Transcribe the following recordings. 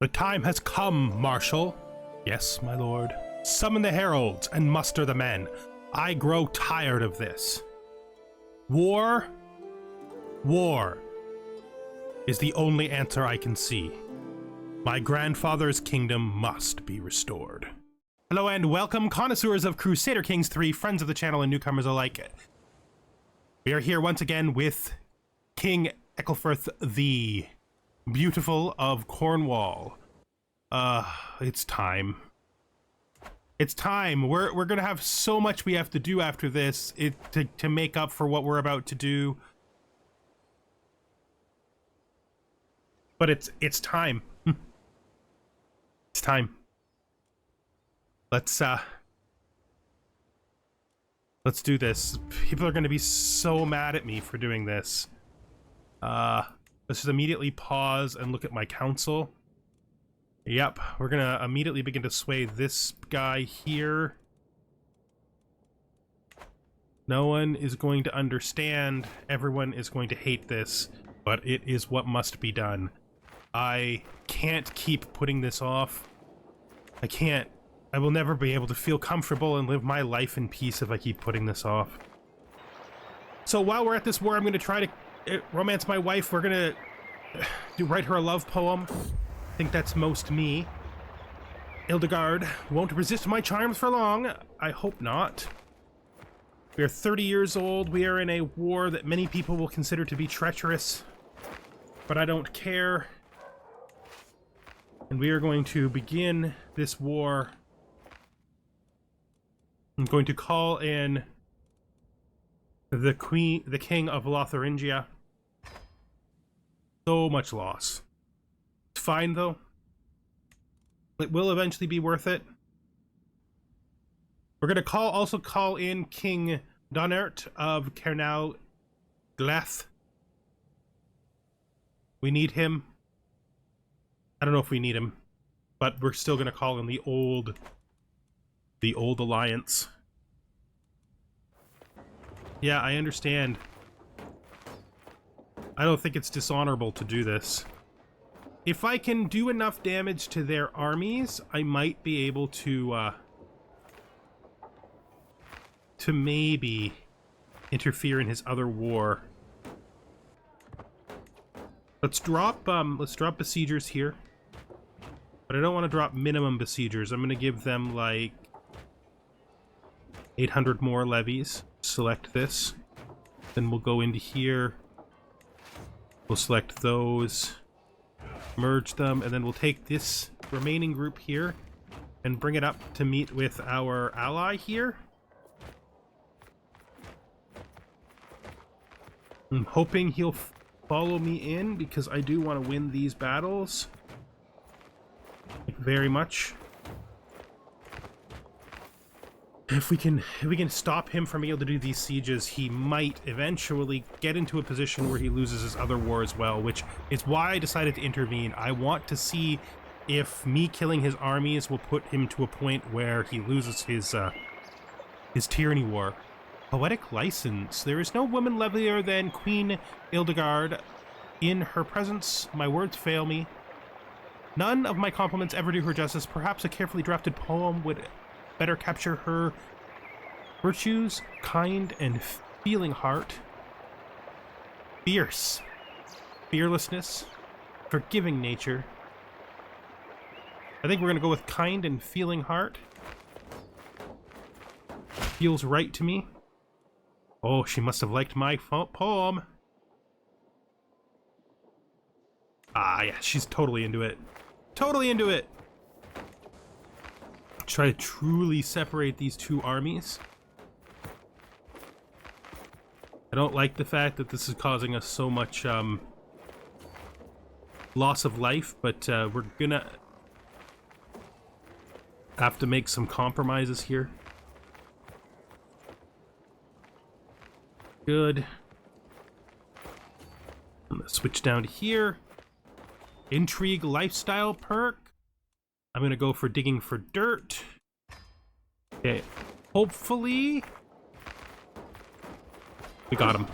The time has come, Marshal. Yes, my lord. Summon the heralds and muster the men. I grow tired of this. War is the only answer I can see. My grandfather's kingdom must be restored. Hello and welcome, connoisseurs of Crusader Kings 3, friends of the channel and newcomers alike. We are here once again with King Eckelfrith the Beautiful of Cornwall. It's time. It's time. We're gonna have so much we have to do after this to make up for what we're about to do. But it's time. It's time. Let's do this. People are gonna be so mad at me for doing this. Let's just immediately pause and look at my council. Yep, we're gonna immediately begin to sway this guy here. No one is going to understand. Everyone is going to hate this, but it is what must be done. I can't keep putting this off. I can't. I will never be able to feel comfortable and live my life in peace if I keep putting this off. So while we're at this war, I'm going to try to romance my wife. We're going to write her a love poem. I think that's most me. Hildegard won't resist my charms for long. I hope not. We are 30 years old. We are in a war that many people will consider to be treacherous, but I don't care. And we are going to begin this war. I'm going to call in the king of Lotharingia. So much loss. It's fine though. It will eventually be worth it. We're gonna also call in King Donert of Kernal Gleth. We need him. I don't know if we need him, but we're still gonna call in the old alliance. Yeah, I understand. I don't think it's dishonorable to do this. If I can do enough damage to their armies, I might be able to maybe interfere in his other war. Let's drop besiegers here. But I don't want to drop minimum besiegers. I'm going to give them like 800 more levies. Select this. Then we'll go into here. We'll select those. Merge them. And then we'll take this remaining group here and bring it up to meet with our ally here. I'm hoping he'll follow me in because I do want to win these battles. Very much. If we can stop him from being able to do these sieges, he might eventually get into a position where he loses his other war as well, which is why I decided to intervene. I want to see if me killing his armies will put him to a point where he loses his tyranny war. Poetic license. There is no woman lovelier than Queen Hildegard. In her presence, my words fail me. None of my compliments ever do her justice. Perhaps a carefully drafted poem would better capture her virtues, kind and feeling heart. Fierce. Fearlessness. Forgiving nature. I think we're going to go with kind and feeling heart. Feels right to me. Oh, she must have liked my poem. Ah, yeah, she's totally into it. Totally into it! Try to truly separate these two armies. I don't like the fact that this is causing us so much loss of life, but we're gonna have to make some compromises here. Good. I'm gonna switch down to here. Intrigue lifestyle perk. I'm gonna go for digging for dirt. Okay, hopefully we got him.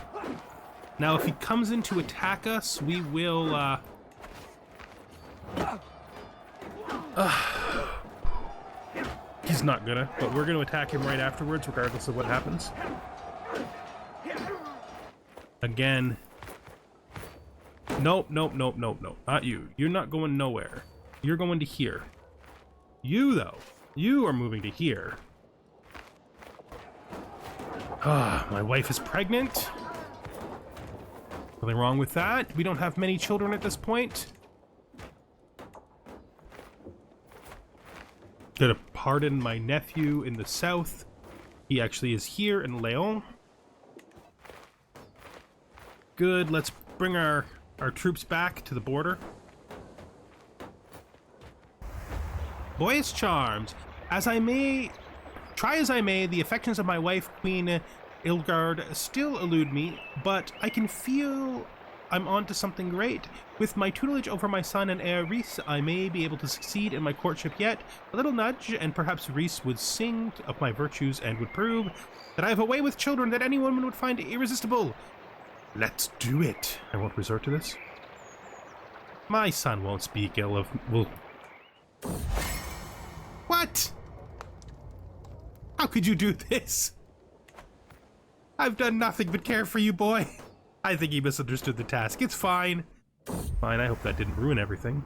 Now if he comes in to attack us, we will He's not gonna, but we're gonna attack him right afterwards, regardless of what happens. Again. Nope, nope, nope, nope, nope. Not you. You're not going nowhere. You're going to here. You, though. You are moving to here. Ah, my wife is pregnant. Nothing wrong with that. We don't have many children at this point. Gonna pardon my nephew in the south. He actually is here in Leon. Good, let's bring our troops back to the border. Boyish charms. As I may, the affections of my wife, Queen Ilgard, still elude me, but I can feel I'm onto something great. With my tutelage over my son and heir Rhys, I may be able to succeed in my courtship yet. A little nudge, and perhaps Rhys would sing of my virtues and would prove that I have a way with children that any woman would find irresistible. Let's do it. I won't resort to this. My son won't speak ill of... What? How could you do this? I've done nothing but care for you, boy. I think he misunderstood the task. It's fine. Fine, I hope that didn't ruin everything.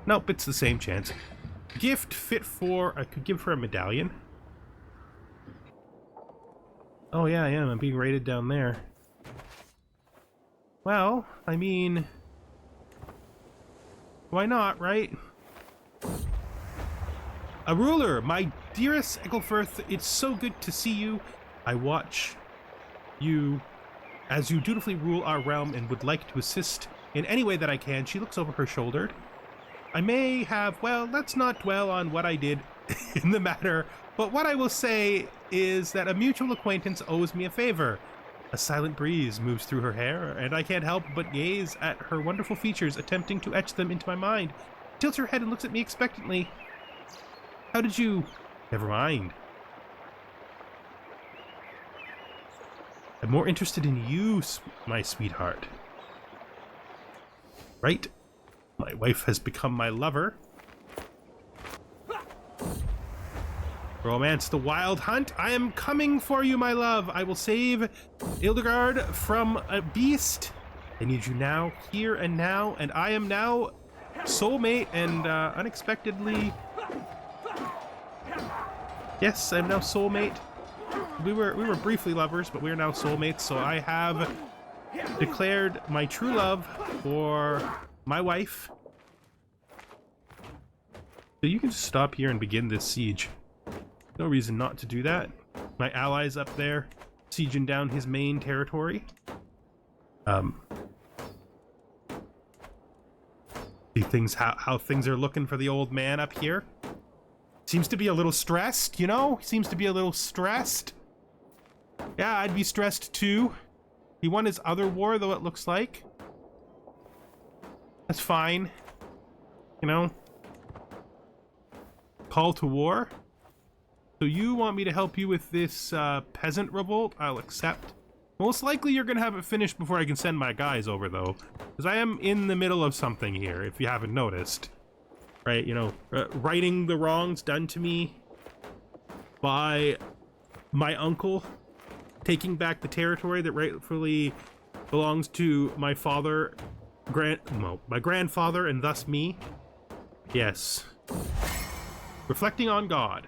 Nope, it's the same chance. Gift fit for... I could give her a medallion. Oh yeah, I am. I'm being raided down there. Well, I mean... why not, right? A ruler, my dearest Egglefirth, it's so good to see you. I watch you as you dutifully rule our realm and would like to assist in any way that I can. She looks over her shoulder. I may have, well, let's not dwell on what I did in the matter, but what I will say is that a mutual acquaintance owes me a favor. A silent breeze moves through her hair, and I can't help but gaze at her wonderful features, attempting to etch them into my mind. She tilts her head and looks at me expectantly. How did you... Never mind. I'm more interested in you, my sweetheart. Right? My wife has become my lover. Romance the wild hunt. I am coming for you, my love. I will save Hildegard from a beast. I need you now, here and now, and I am now soulmate and unexpectedly... Yes, I'm now soulmate. We were briefly lovers, but we are now soulmates, so I have declared my true love for my wife. So you can just stop here and begin this siege. No reason not to do that. My allies up there, sieging down his main territory. See things, how things are looking for the old man up here. Seems to be a little stressed, you know? Seems to be a little stressed. Yeah, I'd be stressed too. He won his other war, though, it looks like. That's fine. You know? Call to war. So you want me to help you with this peasant revolt? I'll accept. Most likely you're going to have it finished before I can send my guys over, though. Because I am in the middle of something here, if you haven't noticed. Right, you know, righting the wrongs done to me by my uncle, taking back the territory that rightfully belongs to my father, my grandfather, and thus me. Yes. Reflecting on God.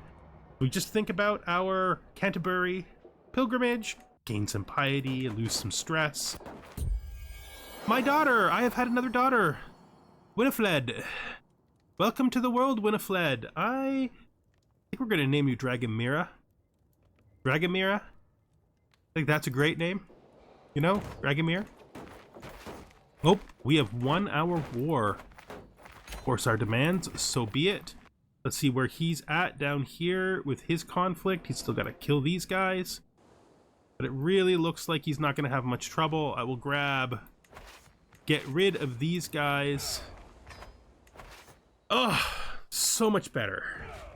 We just think about our Canterbury pilgrimage, gain some piety, lose some stress. My daughter! I have had another daughter! Winifred! Welcome to the world, Winifred. I think we're going to name you Dragomira. Dragomira? I think that's a great name. You know, Dragomir. Oh, we have won our war. Of course, our demands, so be it. Let's see where he's at down here with his conflict. He's still got to kill these guys. But it really looks like he's not going to have much trouble. I will get rid of these guys. Oh, so much better.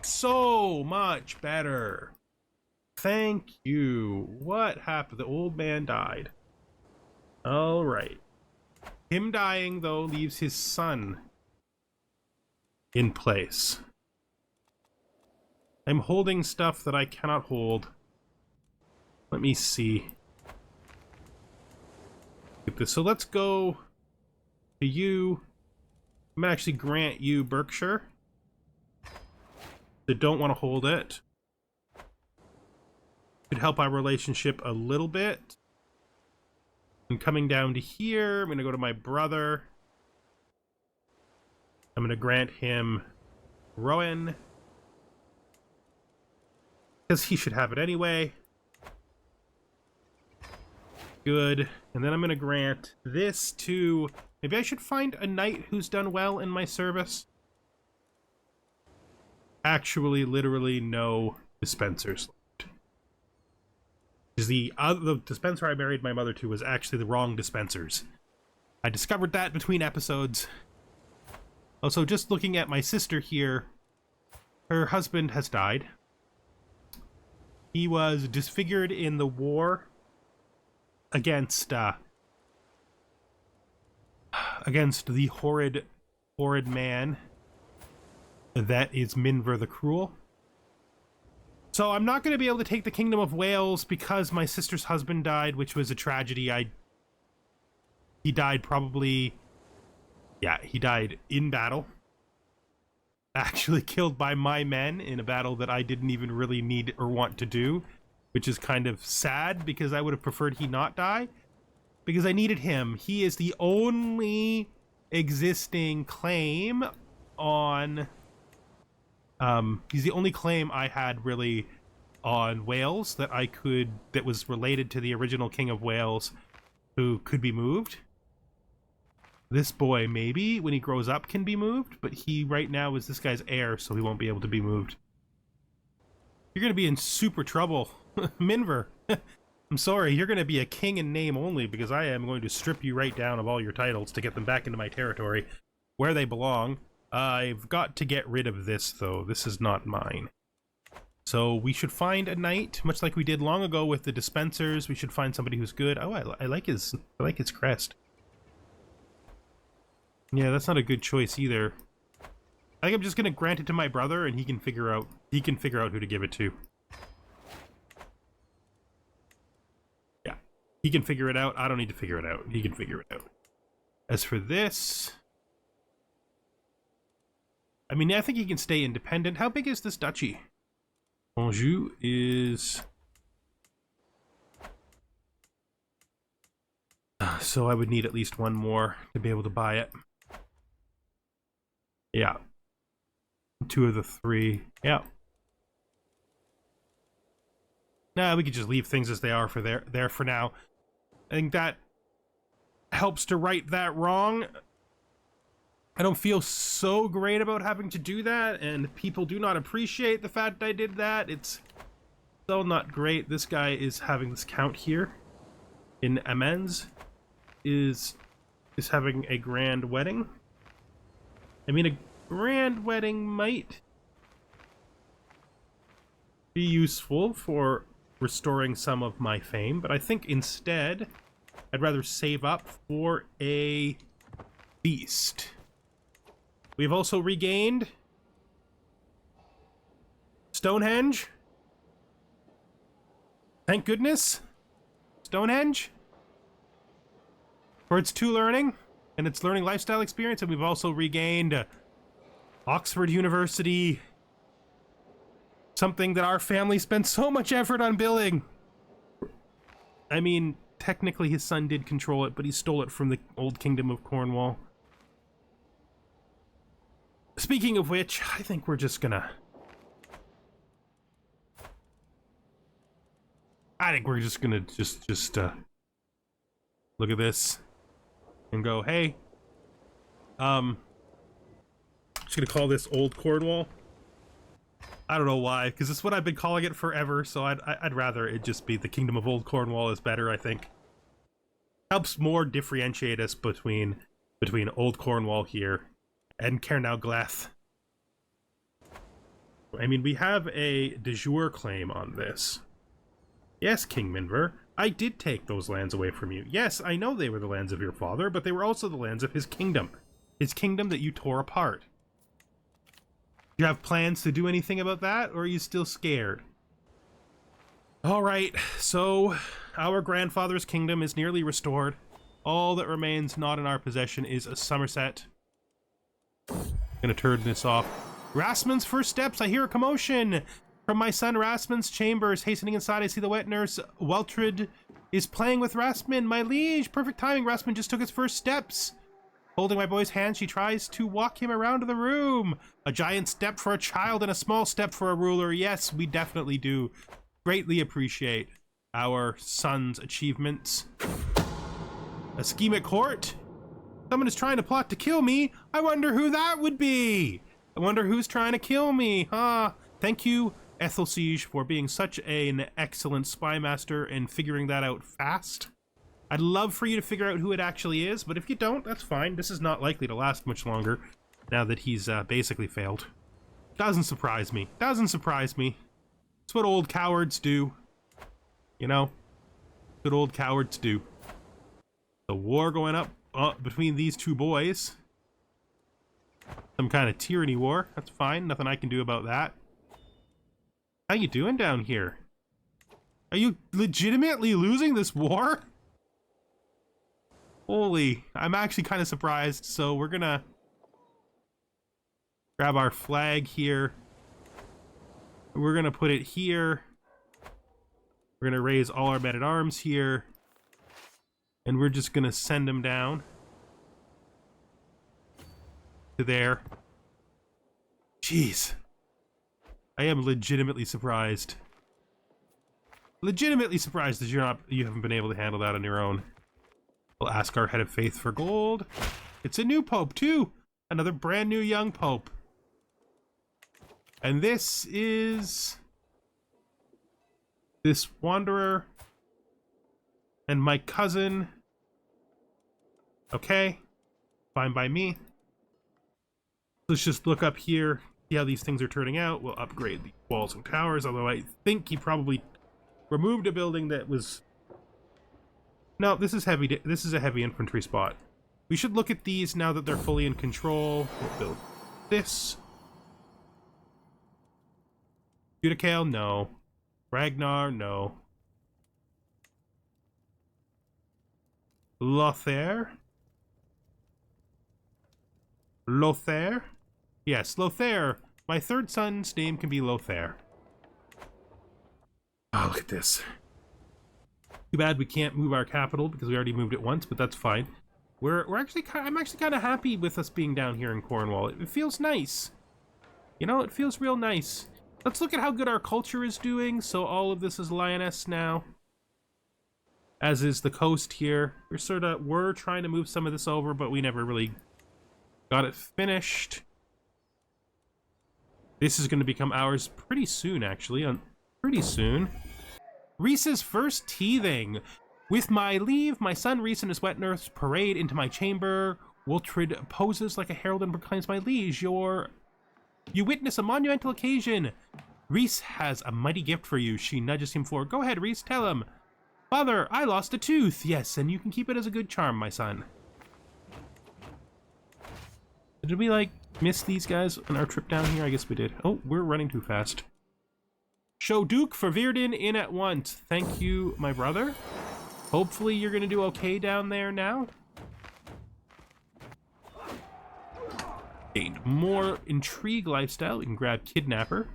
So much better. Thank you. What happened? The old man died. All right. Him dying, though, leaves his son in place. I'm holding stuff that I cannot hold. Let me see. So let's go to you. I'm gonna actually grant you Berkshire. They don't want to hold it. Could help our relationship a little bit. And coming down to here, I'm gonna go to my brother. I'm gonna grant him Rowan, because he should have it anyway. Good. And then I'm gonna grant this to... Maybe I should find a knight who's done well in my service. Actually, literally no dispensers left. Because the dispenser I married my mother to was actually the wrong dispensers. I discovered that between episodes. Also, just looking at my sister here, her husband has died. He was disfigured in the war against the horrid man that is Minver the Cruel. So I'm not going to be able to take the Kingdom of Wales because my sister's husband died, which was a tragedy. He died probably... Yeah, he died in battle. Actually killed by my men in a battle that I didn't even really need or want to do, which is kind of sad because I would have preferred he not die, because I needed him. He is the only existing claim on... he's the only claim I had really on Wales that that was related to the original King of Wales who could be moved. This boy, maybe, when he grows up, can be moved, but he, right now, is this guy's heir, so he won't be able to be moved. You're gonna be in super trouble. Minver, I'm sorry, you're gonna be a king in name only, because I am going to strip you right down of all your titles to get them back into my territory, where they belong. I've got to get rid of this, though. This is not mine. So we should find a knight, much like we did long ago with the dispensers. We should find somebody who's good. Oh, I like his crest. Yeah, that's not a good choice either. I think I'm just gonna grant it to my brother, and he can figure out who to give it to. Yeah, he can figure it out. I don't need to figure it out. He can figure it out. As for this, I mean, I think he can stay independent. How big is this duchy? Anjou is... So I would need at least one more to be able to buy it. Yeah. 2 of the 3. Yeah. Nah, we could just leave things as they are for there for now. I think that helps to right that wrong. I don't feel so great about having to do that, and people do not appreciate the fact that I did that. It's still not great. This guy is having this count here in Amenz is having a grand wedding. I mean, a grand wedding might be useful for restoring some of my fame, but I think instead I'd rather save up for a feast. We've also regained Stonehenge. Thank goodness. Stonehenge. For its 2 learning and its learning lifestyle experience, and we've also regained Oxford University, something that our family spent so much effort on building. I mean, technically his son did control it, but he stole it from the old kingdom of Cornwall. Speaking of which, I think we're just gonna... just look at this and go, hey, just gonna call this Old Cornwall. I don't know why, because it's what I've been calling it forever, so I'd rather it just be the Kingdom of Old Cornwall is better, I think. Helps more differentiate us between Old Cornwall here and Caernarfon. I mean, we have a de jure claim on this. Yes, King Minver, I did take those lands away from you. Yes, I know they were the lands of your father, but they were also the lands of his kingdom that you tore apart. Do you have plans to do anything about that, or are you still scared? All right, so our grandfather's kingdom is nearly restored. All that remains not in our possession is a Somerset. Gonna turn this off. Rasmund's first steps. I hear a commotion from my son Rasmund's chambers. Hastening inside, I see the wet nurse Weltrid is playing with Rasmund. My liege, perfect timing. Rasmund just took his first steps. Holding my boy's hand, she tries to walk him around the room. A giant step for a child and a small step for a ruler. Yes, we definitely do greatly appreciate our son's achievements. A scheme at court? Someone is trying to plot to kill me. I wonder who that would be. I wonder who's trying to kill me, huh? Thank you, Ethelsiege, for being such an excellent spy master and figuring that out fast. I'd love for you to figure out who it actually is, but if you don't, that's fine. This is not likely to last much longer now that he's basically failed. Doesn't surprise me. Doesn't surprise me. It's what old cowards do. You know? What old cowards do. The war going up between these two boys. Some kind of tyranny war. That's fine. Nothing I can do about that. How you doing down here? Are you legitimately losing this war? Holy, I'm actually kind of surprised. So we're gonna grab our flag here. We're gonna put it here. We're gonna raise all our men-at-arms here. And we're just gonna send them down to there. Jeez. I am legitimately surprised. Legitimately surprised that you haven't been able to handle that on your own. We'll ask our head of faith for gold. It's a new pope too. Another brand new young pope. And this is this wanderer and my cousin. Okay, fine by me. Let's just look up here, see how these things are turning out. We'll upgrade the walls and towers, although I think he probably removed a building that was... No, this is heavy. This is a heavy infantry spot. We should look at these now that they're fully in control. We'll build this. Gurdilic, no. Ragnar, no. Lothair? Lothair? Yes, Lothair. My third son's name can be Lothair. Oh, look at this. Too bad we can't move our capital because we already moved it once, but that's fine. I'm actually kind of happy with us being down here in Cornwall. It feels nice. You know, it feels real nice. Let's look at how good our culture is doing. So all of this is Lioness now. As is the coast here. We're trying to move some of this over, but we never really got it finished. This is going to become ours pretty soon, actually. Pretty soon. Reese's first teething. With my leave, my son Reese and his wet nurse parade into my chamber. Wiltrid poses like a herald and proclaims, my liege, you witness a monumental occasion. Reese has a mighty gift for you. She nudges him forward. Go ahead, Reese, tell him. Father, I lost a tooth. Yes, and you can keep it as a good charm, my son. Did we, like, miss these guys on our trip down here? I guess we did. Oh, we're running too fast. Show Duke Ferverdyn in at once. Thank you, my brother. Hopefully you're gonna do okay down there now. Gained more intrigue lifestyle. We can grab Kidnapper.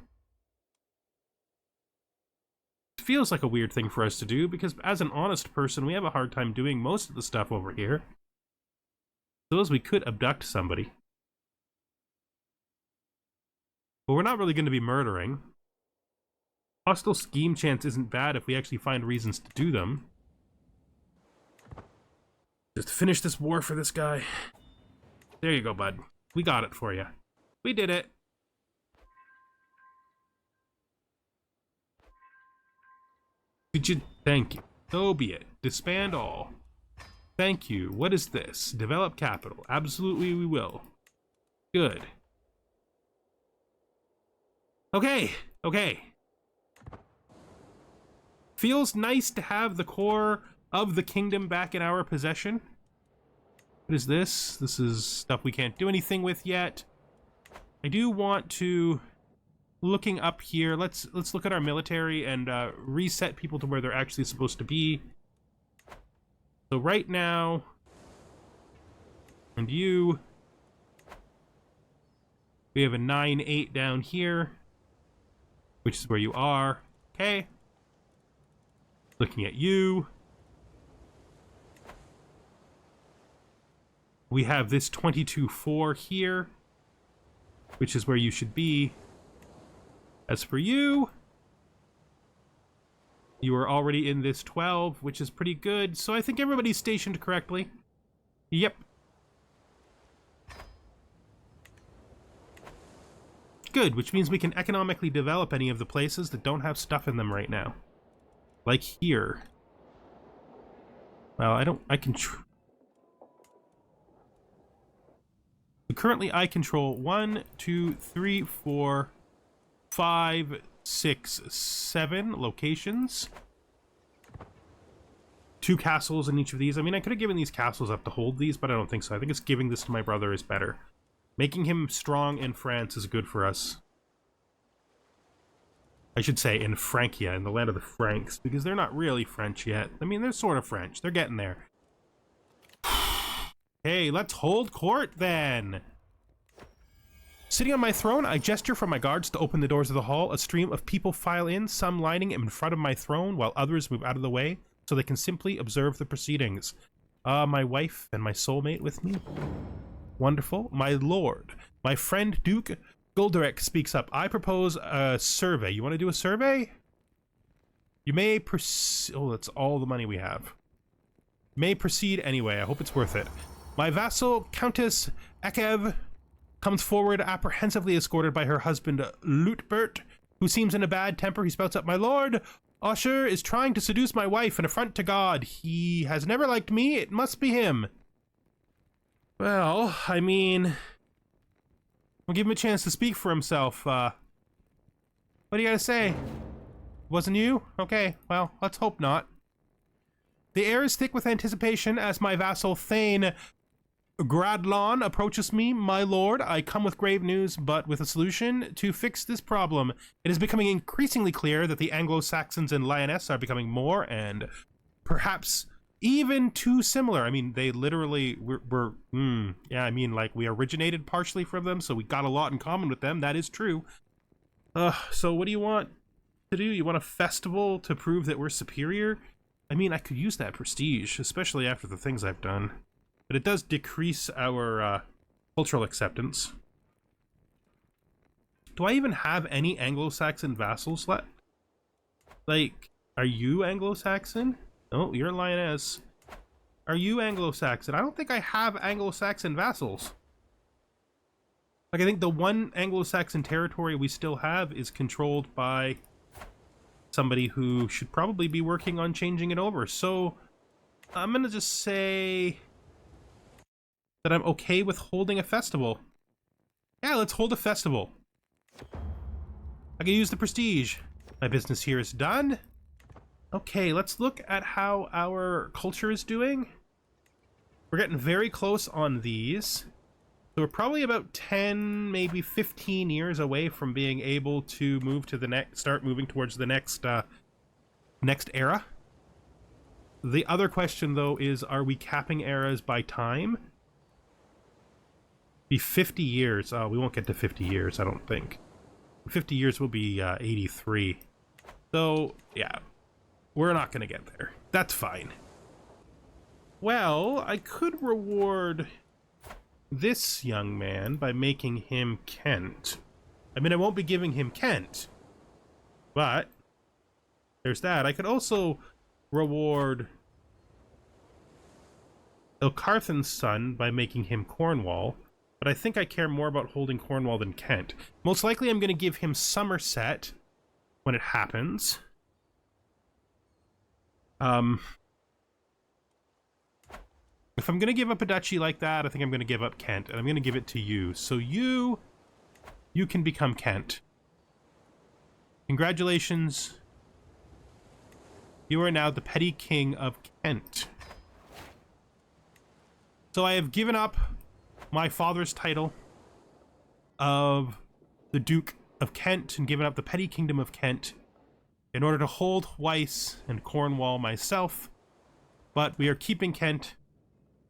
It feels like a weird thing for us to do because as an honest person, we have a hard time doing most of the stuff over here. Suppose we could abduct somebody. But we're not really going to be murdering. Hostile scheme chance isn't bad if we actually find reasons to do them. Just finish this war for this guy. There you go, bud. We got it for you. We did it. Thank you. So be it. Disband all. Thank you. What is this? Develop capital. Absolutely we will. Good. Okay. Okay. Feels nice to have the core of the kingdom back in our possession. What is this? This is stuff we can't do anything with yet. I do want to, looking up here, let's look at our military and reset people to where they're actually supposed to be. So right now, and you, we have a 9-8 down here, which is where you are. Okay. Looking at you. We have this 22-4 here, which is where you should be. As for you, you are already in this 12, which is pretty good. So I think everybody's stationed correctly. Yep. Good, which means we can economically develop any of the places that don't have stuff in them right now. Like here. Well, I can... Currently, I control 1, 2, 3, 4, 5, 6, 7 locations. 2 castles in each of these. I mean, I could have given these castles up to hold these, but I don't think so. I think it's giving this to my brother is better. Making him strong in France is good for us. I should say in Francia, in the land of the Franks, because they're not really French yet. I mean, they're sort of French. They're getting there. Hey, let's hold court then. Sitting on my throne, I gesture for my guards to open the doors of the hall. A stream of people file in, some lining in front of my throne, while others move out of the way so they can simply observe the proceedings. My wife and my soulmate with me. Wonderful. My lord, my friend Duke Gurdilic speaks up. I propose a survey. You want to do a survey? You may oh, that's all the money we have. May proceed anyway. I hope it's worth it. My vassal, Countess Ekev, comes forward apprehensively escorted by her husband, Lutbert, who seems in a bad temper. He spouts up, "My lord, Usher is trying to seduce my wife, an affront to God. He has never liked me. It must be him." Well, I mean, we'll give him a chance to speak for himself. What do you gotta say? Wasn't you? Okay, well, let's hope not. The air is thick with anticipation as my vassal Thane Gradlon approaches me. "My lord, I come with grave news, but with a solution to fix this problem. It is becoming increasingly clear that the Anglo-Saxons and Lyonesse are becoming more and perhaps even too similar." I mean, they literally yeah, I mean, like, we originated partially from them, so we got a lot in common with them. That is true. So what do you want to do? You want a festival to prove that we're superior? I mean, I could use that prestige, especially after the things I've done. But it does decrease our cultural acceptance. Do I even have any Anglo-Saxon vassals left? Like, are you Anglo-Saxon? Oh, you're Lioness. Are you Anglo-Saxon? I don't think I have Anglo-Saxon vassals. Like, I think the one Anglo-Saxon territory we still have is controlled by somebody who should probably be working on changing it over. So, I'm gonna just say that I'm okay with holding a festival. Yeah, let's hold a festival. I can use the prestige. My business here is done. Okay, let's look at how our culture is doing. We're getting very close on these. So we're probably about 10, maybe 15 years away from being able to move to the next, start moving towards the next, next era. The other question, though, is, are we capping eras by time? Be 50 years. Oh, we won't get to 50 years, I don't think. 50 years will be 83. So, yeah. We're not going to get there. That's fine. Well, I could reward this young man by making him Kent. I mean, I won't be giving him Kent. But there's that. I could also reward Ilcarthan's son by making him Cornwall. But I think I care more about holding Cornwall than Kent. Most likely I'm going to give him Somerset when it happens. If I'm going to give up a duchy like that, I think I'm going to give up Kent. And I'm going to give it to you. So you can become Kent. Congratulations. You are now the petty king of Kent. So I have given up my father's title. of the Duke of Kent and given up the petty kingdom of Kent in order to hold Weiss and Cornwall myself. But we are keeping Kent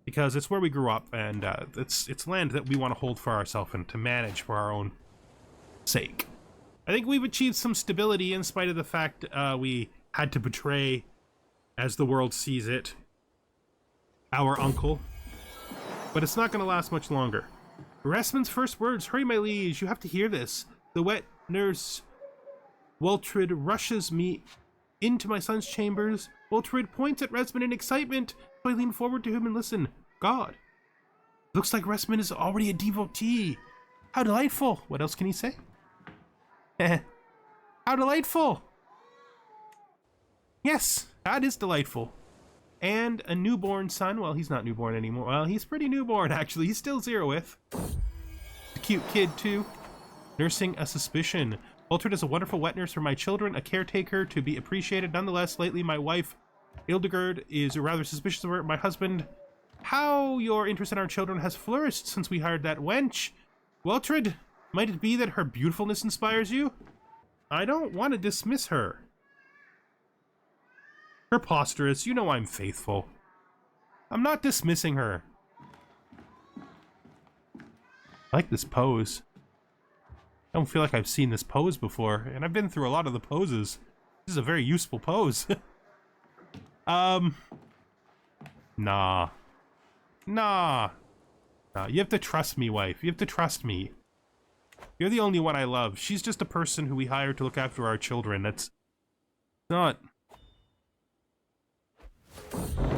because it's where we grew up, and it's land that we want to hold for ourselves and to manage for our own sake. I think we've achieved some stability in spite of the fact we had to betray, as the world sees it, our uncle. But it's not going to last much longer. Resmen's first words: "Hurry, my liege, you have to hear this. The wet nurse Waltrid rushes me into my son's chambers. Waltrid points at Resmen in excitement, so I lean forward to him and listen. God, looks like Resmen is already a devotee. How delightful." What else can he say? How delightful. Yes, that is delightful. And a newborn son. Well, he's not newborn anymore. Well, he's pretty newborn, actually. He's still Zeroth. A cute kid, too. Nursing a suspicion. Waltrid is a wonderful wet nurse for my children, a caretaker to be appreciated. Nonetheless, lately my wife, Hildegard, is rather suspicious of her. My husband, how your interest in our children has flourished since we hired that wench. Waltrid, might it be that her beautifulness inspires you? I don't want to dismiss her. Preposterous, you know I'm faithful. I'm not dismissing her. I like this pose. I don't feel like I've seen this pose before, and I've been through a lot of the poses. This is a very useful pose. Nah. Nah. You have to trust me, wife. You have to trust me. You're the only one I love. She's just a person who we hired to look after our children. That's not...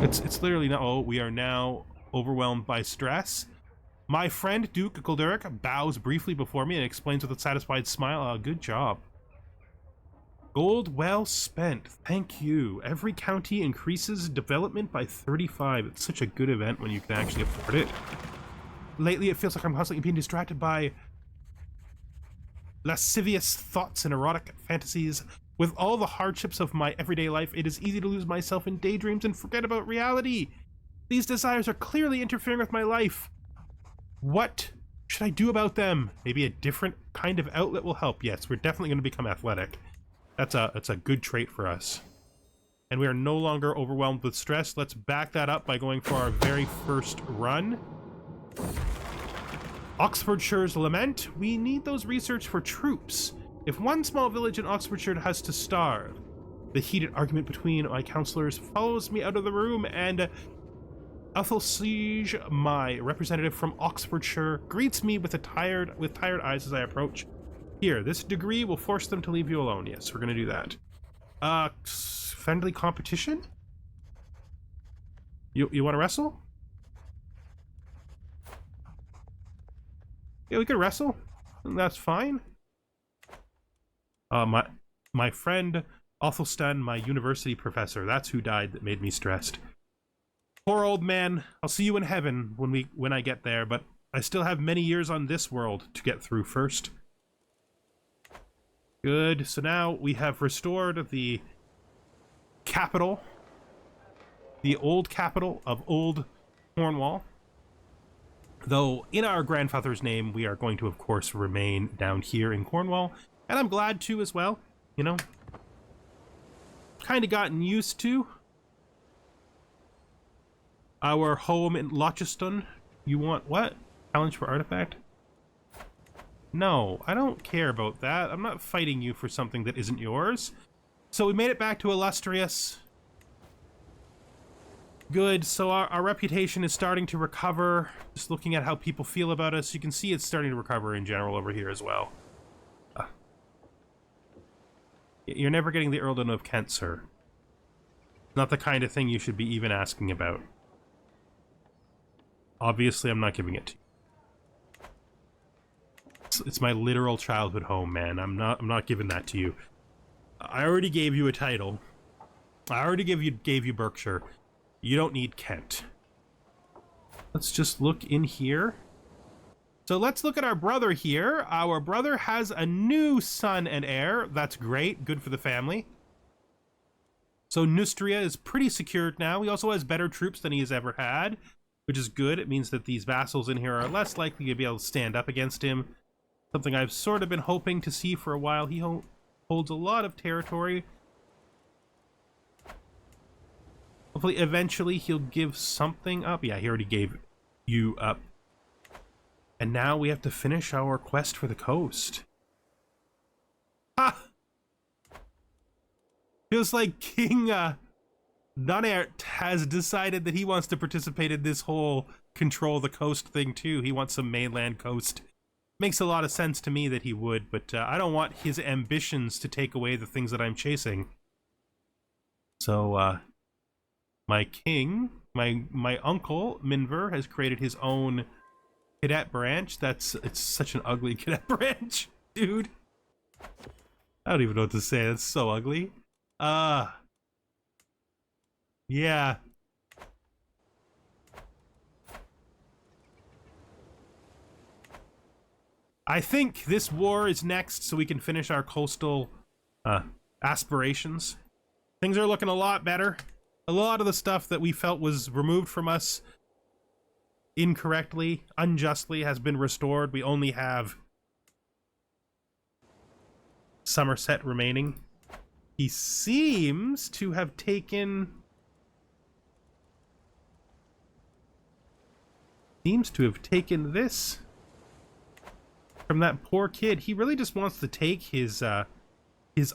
It's literally not... Oh, we are now overwhelmed by stress. My friend, Duke Gurdilic, bows briefly before me and explains with a satisfied smile. Good job. Gold well spent. Thank you. Every county increases development by 35. It's such a good event when you can actually afford it. Lately, it feels like I'm constantly being distracted by lascivious thoughts and erotic fantasies. With all the hardships of my everyday life, it is easy to lose myself in daydreams and forget about reality. These desires are clearly interfering with my life. What should I do about them? Maybe a different kind of outlet will help. Yes, we're definitely going to become athletic. That's a good trait for us. And we are no longer overwhelmed with stress. Let's back that up by going for our very first run. Oxfordshire's lament. We need those research for troops. If one small village in Oxfordshire has to starve, the heated argument between my counselors follows me out of the room, and Athelsiege, my representative from Oxfordshire, greets me with tired eyes as I approach. Here, this degree will force them to leave you alone. Yes, we're gonna do that. Friendly competition? You want to wrestle? Yeah, we could wrestle. That's fine. My friend Athelstan, my university professor, that's who died that made me stressed. Poor old man. I'll see you in heaven when I get there, but I still have many years on this world to get through first. Good. So now we have restored the capital, the old capital of Old Cornwall. Though in our grandfather's name, we are going to, of course, remain down here in Cornwall. And I'm glad to as well, you know. Kind of gotten used to our home in Launceston. You want what? Challenge for artifact? No, I don't care about that. I'm not fighting you for something that isn't yours. So we made it back to Illustrious. Good, so our reputation is starting to recover. Just looking at how people feel about us, you can see it's starting to recover in general over here as well. You're never getting the Earldom of Kent, sir. Not the kind of thing you should be even asking about. Obviously, I'm not giving it to you. It's my literal childhood home, man. I'm not giving that to you. I already gave you a title. I already gave you Berkshire. You don't need Kent. Let's just look in here. So let's look at our brother here. Our brother has a new son and heir. That's great. Good for the family. So Neustria is pretty secured now. He also has better troops than he has ever had, which is good. It means that these vassals in here are less likely to be able to stand up against him. Something I've sort of been hoping to see for a while. He holds a lot of territory. Hopefully, eventually, he'll give something up. Yeah, he already gave you up. And now we have to finish our quest for the coast. Ha! Feels like King Nunert has decided that he wants to participate in this whole control the coast thing too. He wants some mainland coast. Makes a lot of sense to me that he would, but I don't want his ambitions to take away the things that I'm chasing. So, my king, my uncle, Minver, has created his own cadet branch. It's such an ugly cadet branch, dude. I don't even know what to say. That's so ugly. Yeah. I think this war is next so we can finish our coastal aspirations. Things are looking a lot better. A lot of the stuff that we felt was removed from us incorrectly, unjustly, has been restored. We only have Somerset remaining. He seems to have taken... this from that poor kid. He really just wants to take his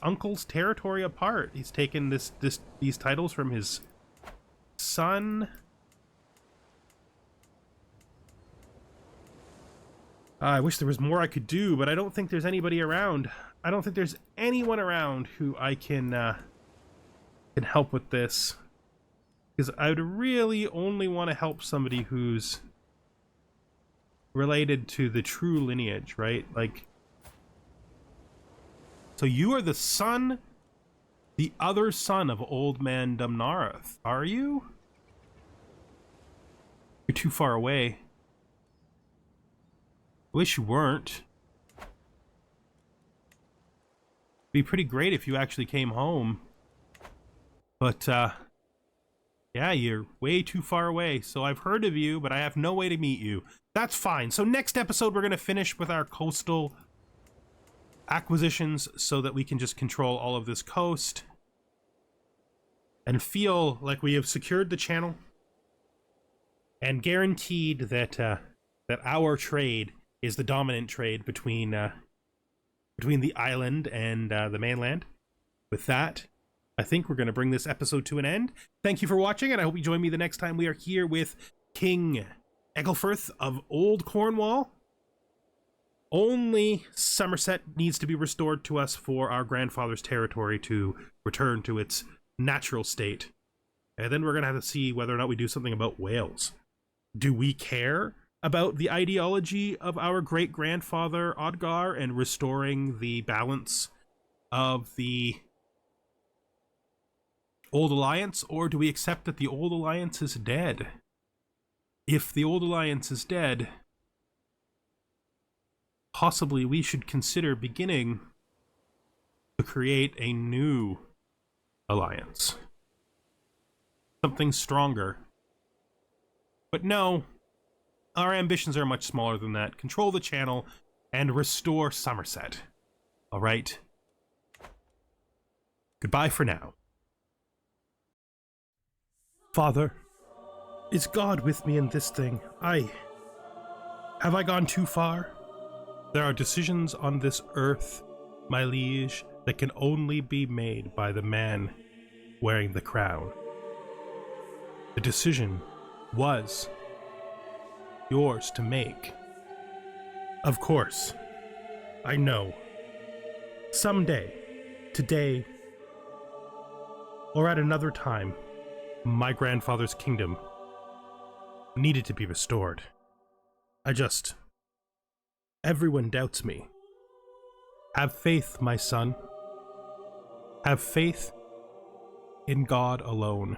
uncle's territory apart. He's taken these titles from his son. I wish there was more I could do, but I don't think there's anybody around. I don't think there's anyone around who I can help with this. Because I would really only want to help somebody who's related to the true lineage, right? Like, so you are the son, the other son of Old Man Dumnarath, are you? You're too far away. I wish you weren't. It'd be pretty great if you actually came home. But, yeah, you're way too far away. So I've heard of you, but I have no way to meet you. That's fine. So next episode, we're going to finish with our coastal acquisitions so that we can just control all of this coast and feel like we have secured the channel and guaranteed that that our trade is the dominant trade between the island and the mainland. With that, I think we're going to bring this episode to an end. Thank you for watching, and I hope you join me the next time we are here with King Egglefirth of Old Cornwall. Only Somerset needs to be restored to us for our grandfather's territory to return to its natural state. And then we're going to have to see whether or not we do something about Wales. Do we care about the ideology of our great-grandfather Odgar and restoring the balance of the Old Alliance, or do we accept that the Old Alliance is dead? If the Old Alliance is dead, possibly we should consider beginning to create a new alliance. Something stronger. But no, our ambitions are much smaller than that. Control the channel and restore Somerset. Alright? Goodbye for now. Father, is God with me in this thing? Have I gone too far? There are decisions on this earth, my liege, that can only be made by the man wearing the crown. The decision was yours to make. Of course, I know. Someday, today, or at another time, my grandfather's kingdom needed to be restored. Everyone doubts me. Have faith, my son. Have faith in God alone.